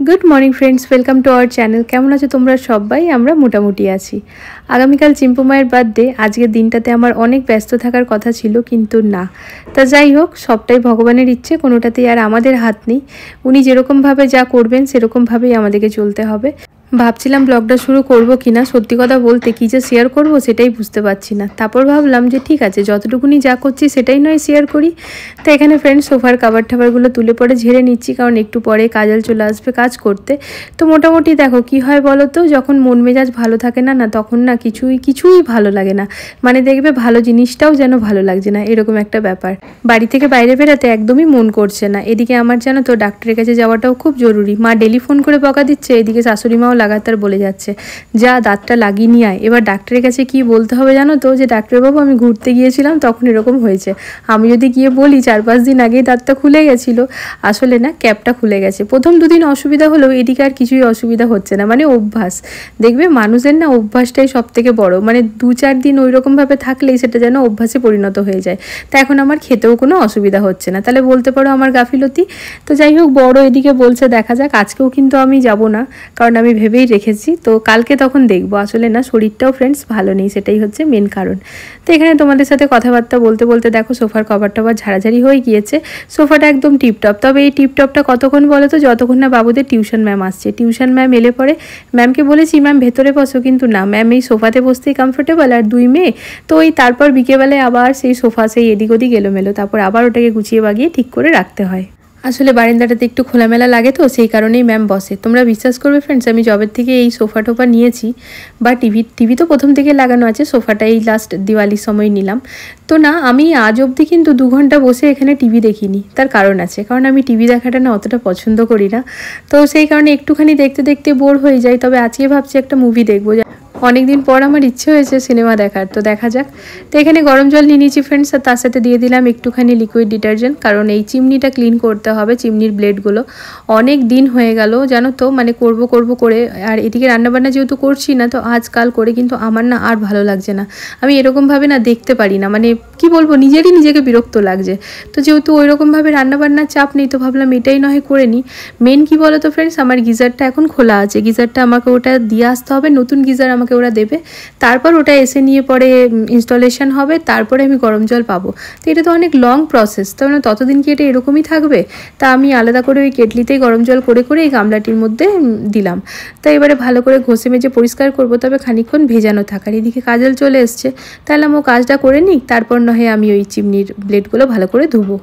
Good morning friends, welcome to our channel. কেমন আছো তোমরা সবাই? আমরা মোটামুটি আছি। আগামীকাল চিম্পু মায়ের বার্থডে। আজকের দিনটাতে আমার অনেক ব্যস্ত থাকার কথা ছিল, কিন্তু না। তা যাই হোক, সবটাই ভগবানের ইচ্ছে, কোনোটাতেই আর আমাদের হাত নেই। উনি যেরকমভাবে যা করবেন সেরকমভাবেই আমাদেরকে চলতে হবে। ভাবছিলাম ব্লগটা শুরু করব কিনা, সত্যি কথা বলতে কী যে শেয়ার করব সেটাই বুঝতে পারছি না। তারপর ভাবলাম যে ঠিক আছে, যতটুকুনি যা করছি সেটাই নয় শেয়ার করি। তো এখানে ফ্রেন্ডস সোফার কাভার টাভারগুলো তুলে পরে ঝেড়ে নিচ্ছি, কারণ একটু পরে কাজল চলে আসবে কাজ করতে। তো মোটামুটি দেখো কি হয় বলো তো, যখন মন মেজাজ ভালো থাকে না তখন না কিছুই ভালো লাগে না। মানে দেখবে ভালো জিনিসটাও যেন ভালো লাগছে না, এরকম একটা ব্যাপার। বাড়ি থেকে বাইরে বেরোতে একদমই মন করছে না। এদিকে আমার জানো তো ডাক্তারের কাছে যাওয়াটাও খুব জরুরি। মা ডেলি ফোন করে বকা দিচ্ছে, এদিকে শাশুড়ি মাও লাগাতার বলে যাচ্ছে যা দাঁতটা লাগিয়ে নিয়ে আয়। এবার ডাক্তারের কাছে কি বলতে হবে জানো তো, যে ডাক্তারবাবু আমি ঘুরতে গিয়েছিলাম তখন এরকম হয়েছে। আমি যদি গিয়ে বলি 4-5 দিন আগেই দাঁতটা খুলে গেছিল, আসলে না ক্যাপটা খুলে গেছে। প্রথম দুদিন অসুবিধা হলেও এদিকে আর কিছুই অসুবিধা হচ্ছে না, মানে অভ্যাস। দেখবে মানুষের না অভ্যাসটাই সব থেকে বড়, মানে 2-4 দিন ওই রকমভাবে থাকলেই সেটা যেন অভ্যাসে পরিণত হয়ে যায়। তা এখন আমার খেতেও কোনো অসুবিধা হচ্ছে না, তাহলে বলতে পারো আমার গাফিলতি। তো যাই হোক, বড় এদিকে বলছে দেখা যাক। আজকেও কিন্তু আমি যাব না, কারণ আমি ভেবেই রেখেছি তো কালকে তখন দেখবো। আসলে না শরীরটাও ফ্রেন্ডস ভালো নেই, সেটাই হচ্ছে মেন কারণ। তো এখানে তোমাদের সাথে কথাবার্তা বলতে বলতে দেখো সোফার কভার টভার ঝাড়াঝাড়ি হয়ে গিয়েছে। সোফাটা একদম টিপটপ। তবে এই টিপটপটা কতক্ষণ বলো তো, যতক্ষণ না বাবুদের টিউশন ম্যাম আসছে। টিউশন ম্যাম এলে পরে ম্যামকে বলেছি ম্যাম ভেতরে বসো, কিন্তু না, ম্যাম এই সোফাতে বসতেই কমফোর্টেবল, আর 2 মেয়ে তো ওই তারপর বিকেলবেলায় আবার সেই সোফা সেই এদিক ওদিক এলোমেলো, তারপর আবার ওটাকে গুছিয়ে বাগিয়ে ঠিক করে রাখতে হয়। আসলে বারান্দাটাতে একটু খোলামেলা লাগে তো সেই কারণেই ম্যাম বসে। তোমরা বিশ্বাস করবে ফ্রেন্ডস, আমি জবের থেকে এই সোফা টোফা নিয়েছি, বা টিভি তো প্রথম থেকে লাগানো আছে, সোফাটা এই লাস্ট দিওয়ালির সময় নিলাম। তো না, আমি আজ অবধি কিন্তু 2 ঘন্টা বসে এখানে টিভি দেখিনি। তার কারণ আছে, কারণ আমি টিভি দেখাটা না অতটা পছন্দ করি না। তো সেই কারণে একটুখানি দেখতে দেখতে বোর হয়ে যাই। তবে আজকে ভাবছি একটা মুভি দেখবো। অনেকদিন পর আমার ইচ্ছে হয়েছে সিনেমা দেখার, তো দেখা যাক। তো এখানে গরম জল নিয়ে নিয়েছি ফ্রেন্ডস, আর তার সাথে দিয়ে দিলাম একটুখানি লিকুইড ডিটারজেন্ট, কারণ এই চিমনিটা ক্লিন করতে হবে। চিমনির ব্লেডগুলো অনেক দিন হয়ে গেল জানো তো, মানে করব করে, আর এদিকে রান্নাবান্না যেহেতু করছি না, তো আজকাল করে কিন্তু আমার না আর ভালো লাগছে না। আমি এরকমভাবে না দেখতে পারি না, মানে কি বলবো, নিজেকে বিরক্ত লাগছে। তো যেহেতু ওই রকমভাবে রান্নাবান্নার চাপ নেই, তো ভাবলাম এটাই নয় করে নিই। মেন কি বলো তো ফ্রেন্ডস, আমার গিজারটা এখন খোলা আছে। গিজারটা আমাকে ওটা দিয়ে আসতে হবে, নতুন গিজার আমাকে ওরা দেবে। তারপর ওটা এসে নিয়ে পরে ইনস্টলেশন হবে, তারপরে আমি গরম জল পাবো। তো এটা তো অনেক লং প্রসেস, তো মানে ততদিন কি এটা এরকমই থাকবে? তা আমি আলাদা করে ওই কেটলিতেই গরম জল করে এই গামলাটির মধ্যে দিলাম। তো এবারে ভালো করে ঘষে মেজে পরিষ্কার করবো, তবে খানিকক্ষণ ভেজানো থাকার। এদিকে কাজল চলে এসছে, তাহলে ও কাজটা করে নিই, তারপর নয় আমি ওই চিমনির ব্লেডগুলো ভালো করে ধুবো।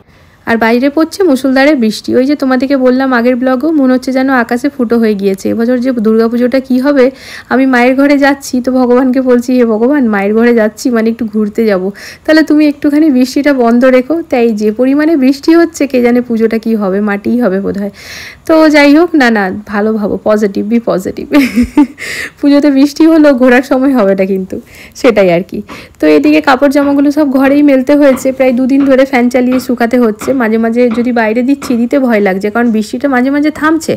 আর বাইরে পড়ছে মুষলধারে বৃষ্টি। ওই যে তোমাদেরকে বললাম আগের ব্লগও, মনে হচ্ছে যেন আকাশে ফুটো হয়ে গিয়েছে। এবছর যে দুর্গাপুজোটা কী হবে, আমি মায়ের ঘরে যাচ্ছি, তো ভগবানকে বলছি হে ভগবান, মায়ের ঘরে যাচ্ছি মানে একটু ঘুরতে যাব, তাহলে তুমি একটুখানি বৃষ্টিটা বন্ধ রেখো। তাই যে পরিমাণে বৃষ্টি হচ্ছে, কে জানে পুজোটা কী হবে, মাটিই হবে বোধহয়। তো যাই হোক, না ভালো ভাবো, পজিটিভ, বি পজিটিভ। পুজোতে বৃষ্টি হলো, ঘোরার সময় হবে না কিন্তু, সেটাই আর কি। তো এদিকে কাপড় জামাগুলো সব ঘরেই মেলতে হয়েছে, প্রায় 2 দিন ধরে ফ্যান চালিয়ে শুকাতে হচ্ছে। মাঝে মাঝে যদি বাইরে দিতে ভয় লাগছে, কারণ বৃষ্টিটা মাঝে মাঝে থামছে,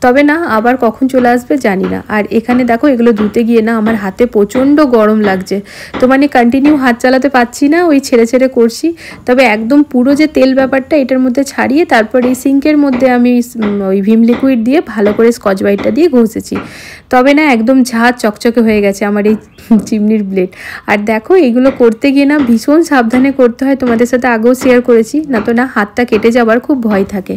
তবে না আবার কখন চলে আসবে জানি না। আর এখানে দেখো এগুলো ধুতে গিয়ে না আমার হাতে প্রচণ্ড গরম লাগছে, তো মানে কন্টিনিউ হাত চালাতে পারছি না, ওই ছেড়ে করছি। তবে একদম পুরো যে তেল ব্যাপারটা এটার মধ্যে ছাড়িয়ে তারপর এই সিঙ্কের মধ্যে আমি ওই ভিম লিকুইড দিয়ে ভালো করে স্কচ ব্রাইটটা দিয়ে ঘষেছি। তবে না একদম ঝাঁ চকচকে হয়ে গেছে আমার এই চিমনির ব্লেড। আর দেখো এগুলো করতে গিয়ে না ভীষণ সাবধানে করতে হয়, তোমাদের সাথে আগেও শেয়ার করেছি, না তো না হাতটা কেটে যাবার খুব ভয় থাকে।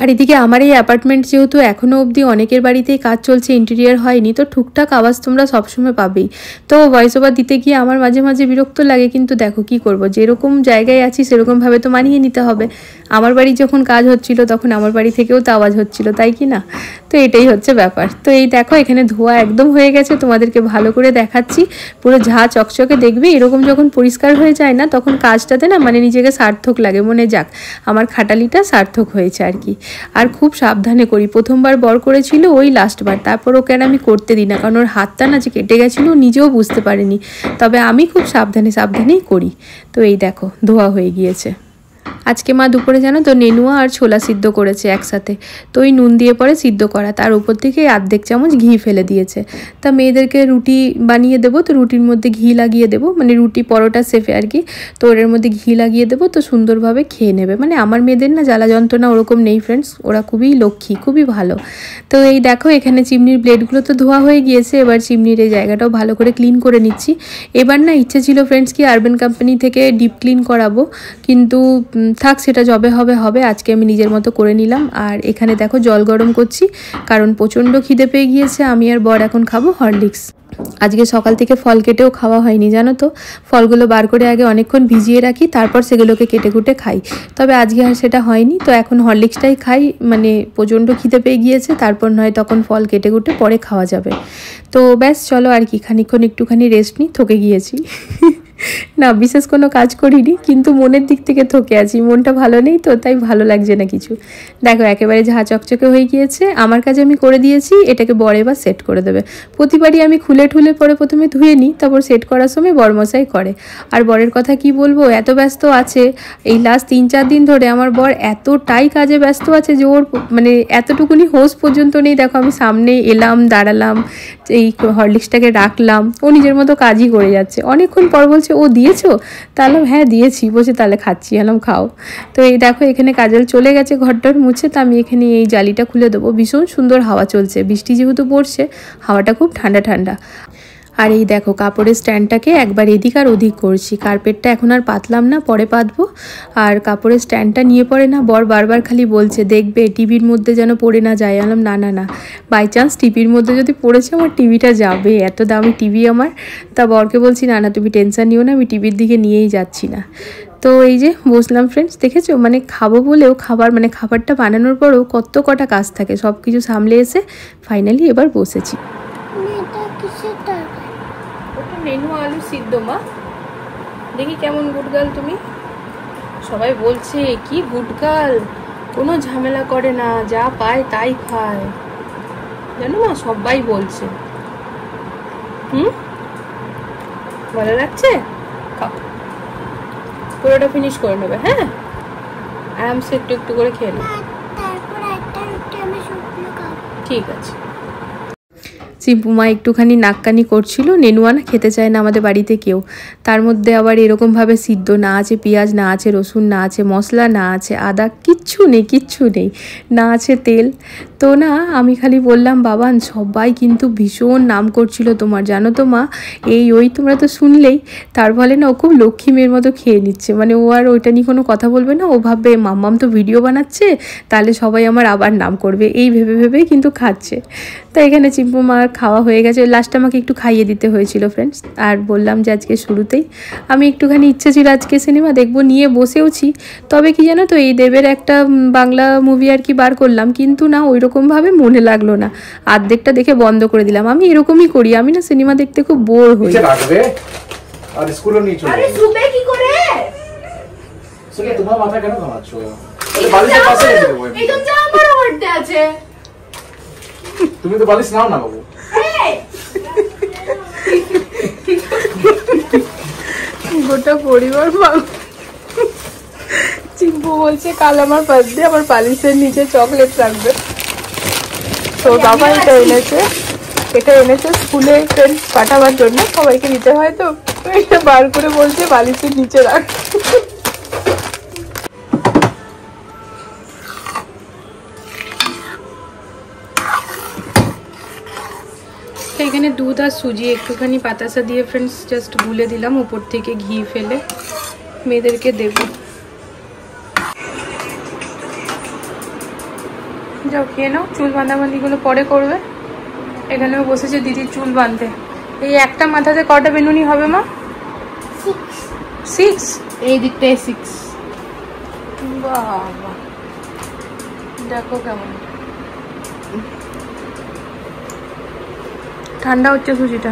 আর এদিকে আমার এই অ্যাপার্টমেন্ট যেহেতু এখনও অবধি অনেকের বাড়িতেই কাজ চলছে, ইন্টেরিয়ার হয়নি, তো টুকটাক আওয়াজ তোমরা সবসময় পাবেই। তো ভয়েস ওভার দিতে গিয়ে আমার মাঝে মাঝে বিরক্ত লাগে, কিন্তু দেখো কি করব, যেরকম জায়গায় আছি সেরকমভাবে তো মানিয়ে নিতে হবে। আমার বাড়ি যখন কাজ হচ্ছিল তখন আমার বাড়ি থেকেও তো আওয়াজ হচ্ছিল, তাই কি না? তো এটাই হচ্ছে ব্যাপার। তো এই দেখো এখানে ধোয়া একদম হয়ে গেছে, তোমাদেরকে ভালো করে দেখাচ্ছি, পুরো ঝাঁ চকচকে। দেখবি এরকম যখন পরিষ্কার হয়ে যায় না, তখন কাজটাতে না মানে নিজেকে সার্থক লাগে, মনে যাক আমার খাটালিটা সার্থক হয়েছে আর কি। আর খুব সাবধানে করি। প্রথমবার বর করেছিল ওই লাস্টবার, তারপর ওকে আর আমি করতে দিই না, কারণ ওর হাতটা না যে কেটে গেছিলো নিজেও বুঝতে পারেনি। তবে আমি খুব সাবধানেই করি। তো এই দেখো ধোয়া হয়ে গিয়েছে। আজকে মা দুপুরে জানো তো নেনুয়া আর ছোলা সিদ্ধ করেছে একসাথে, তো ওই নুন দিয়ে পরে সিদ্ধ করা, তার উপর থেকে আর্ধেক চামচ ঘি ফেলে দিয়েছে। তা মেয়েদেরকে রুটি বানিয়ে দেবো, তো রুটির মধ্যে ঘি লাগিয়ে দেবো, মানে রুটি পরোটা শেপে আর কি, তো ওর মধ্যে ঘি লাগিয়ে দেবো, তো সুন্দরভাবে খেয়ে নেবে। মানে আমার মেয়েদের না জ্বালা যন্ত্রণা ওরকম নেই ফ্রেন্ডস, ওরা খুবই লক্ষ্মী, খুবই ভালো। তো এই দেখো এখানে চিমনির ব্লেডগুলো তো ধোয়া হয়ে গিয়েছে, এবার চিমনির এই জায়গাটাও ভালো করে ক্লিন করে নিচ্ছি। এবার না ইচ্ছে ছিল ফ্রেন্ডস কি আরবান কোম্পানি থেকে ডিপ ক্লিন করাবো, কিন্তু থাক সেটা যবে হবে, আজকে আমি নিজের মতো করে নিলাম। আর এখানে দেখো জল গরম করছি, কারণ প্রচণ্ড খিদে পেয়ে গিয়েছে। আমি আর বর এখন খাবো হরলিক্স। আজকে সকাল থেকে ফল কেটেও খাওয়া হয়নি জানো তো, ফলগুলো বার করে আগে অনেকক্ষণ ভিজিয়ে রাখি, তারপর সেগুলোকে কেটে কুটে খাই। তবে আজকে আর সেটা হয়নি, তো এখন হরলিক্সটাই খাই, মানে প্রচণ্ড খিদে পেয়ে গিয়েছে, তারপর নয় তখন ফল কেটে কুটে পরে খাওয়া যাবে। তো ব্যাস চলো আর কি, খানিকক্ষণ একটুখানি রেস্ট নিই, থকে গিয়েছি। না বিশেষ কোনো কাজ করিনি, কিন্তু মনের দিক থেকে থকে আছি, মনটা ভালো নেই তো, তাই ভালো লাগছে না কিছু। দেখো একেবারে ঝা চকচকে হয়ে গিয়েছে, আমার কাছে আমি করে দিয়েছি, এটাকে বর এবার সেট করে দেবে। প্রতিবারই আমি খুলে ঠুলে পরে প্রথমে ধুয়ে নিই, তারপর সেট করার সময় বরমশাই করে। আর বরের কথা কি বলবো, এত ব্যস্ত আছে এই লাস্ট 3-4 দিন ধরে, আমার বর এতটাই কাজে ব্যস্ত আছে যে ওর মানে এতটুকুনি হোশ পর্যন্ত নেই। দেখো আমি সামনে এলাম, দাঁড়ালাম, এই হরলিক্সটাকে রাখলাম, ও নিজের মতো কাজই করে যাচ্ছে। অনেকক্ষণ পর বলছে ও দিয়েছো, তাহলে হ্যাঁ দিয়েছি, বলছে তাহলে খাচ্ছি, এলাম খাও। তো এই দেখো এখানে কাজল চলে গেছে ঘরটার মুছে, তো আমি এখানে এই জালিটা খুলে দেবো। ভীষণ সুন্দর হাওয়া চলছে, বৃষ্টি যেহেতু পড়ছে, হাওয়াটা খুব ঠান্ডা ঠান্ডা। আর এই দেখো কাপড়ের স্ট্যান্ডটাকে একবার এদিক আর ওদিক করছি, কার্পেটটা এখন আর পাতলাম না, পরে পাতবো। আর কাপড়ের স্ট্যান্ডটা নিয়ে পড়ে না বর বারবার খালি বলছে দেখবে টিভির মধ্যে যেন পড়ে না যায়। আলাম না না না, বাই চান্স টিভির মধ্যে যদি পড়েছে আমার টিভিটা যাবে, এত দামি টিভি আমার। তা বরকে বলছি না না তুমি টেনশন নিও না, আমি টিভির দিকে নিয়েই যাচ্ছি না। তো এই যে বসলাম ফ্রেন্ডস, দেখেছো মানে খাবো বলেও খাবার, মানে খাবারটা বানানোর পরেও কত কটা কাজ থাকে, সব কিছু সামলে এসে ফাইনালি এবার বসেছি। নেনু আলু সিদ্ধ মা, দেখি কেমন গুডগার্ল তুমি। সবাই বলছে কি গুডগার্ল, কোনো ঝামেলা করে না, যা পায় তাই খায়, জানো মা সবাই বলছে। ভালো লাগছে, খাও, পুরোটা ফিনিশ করে নেবে। হ্যাঁ আরামসে একটু একটু করে খেয়ে নেবে, ঠিক আছে। চিম্পুমা একটুখানি নাককানি করছিল, নেনুয়া না খেতে চায় না আমাদের বাড়িতে কেউ, তার মধ্যে আবার এরকমভাবে সিদ্ধ না আছে পেঁয়াজ, না আছে রসুন, না আছে মশলা, না আছে আদা, কিচ্ছু নেই, না আছে তেল। তো না আমি খালি বললাম বাবান, সবাই কিন্তু ভীষণ নাম করছিল তোমার, জানো তো মা, এই ওই তোমরা তো শুনলেই। তার ফলে না ও খুব লক্ষ্মী মেয়ের মতো খেয়ে নিচ্ছে, মানে ও আর ওইটা নিয়ে কোনো কথা বলবে না, ও ভাববে মাম্মাম তো ভিডিও বানাচ্ছে, তাহলে সবাই আমার আবার নাম করবে, এই ভেবেই কিন্তু খাচ্ছে। তো এখানে চিম্পুমা খাওয়া হয়ে গেছে, লাস্ট আমাকে একটু খাইয়ে দিতে হয়েছিল ফ্রেন্ডস। আর বললাম যে আজকে শুরুতেই আমি একটুখানি ইচ্ছে ছিল আজকে সিনেমা দেখবো, নিয়ে বসেওছি। তবে কি জানো তো, এই দেবের একটা বাংলা মুভি আর কি বার করলাম, কিন্তু না ওইরকমভাবে মনে লাগলো না, আর্ধেকটা দেখে বন্ধ করে দিলাম। আমি এরকমই করি, আমি না সিনেমা দেখতে খুব বোর হই। আর স্কুলে নিয়ে চলে আরে সুবে কি করে সুবে তোমার মাথা কেন ঘামাচ্ছো? এই বালিশের পাশে রেখে দেবো, এই তো যা আমার বাড়িতে আছে, তুমি তো বালিশ নাও না বাবু। গোটা পরিবার চিম্পু বলছে কাল আমার বার্থডে, আমার বালিশের নিচে চকলেট রাখবে। তো বাবা এটা এনেছে স্কুলে ফ্রেন্ডস পাঠাবার জন্য, সবাইকে দিতে হয়, তো এটা বার করে বলছে বালিশের নিচে রাখ। এখানে দুধ আর সুজি একটুখানি বাতাসা দিয়ে ফ্রেন্ডস জাস্ট গুলে দিলাম, উপর থেকে ঘি ফেলে মেয়েদেরকে দেব। যাও খেয়ে নাও, চুল বাঁধাবাঁধিগুলো পরে করবে। এখানেও বসেছে দিদির চুল বাঁধতে। এই একটা মাথাতে কটা বেনুনি হবে মা? 6, এই দিকটায় 6। বাবা দেখো কেমন ঠান্ডা হচ্ছে সুজিটা।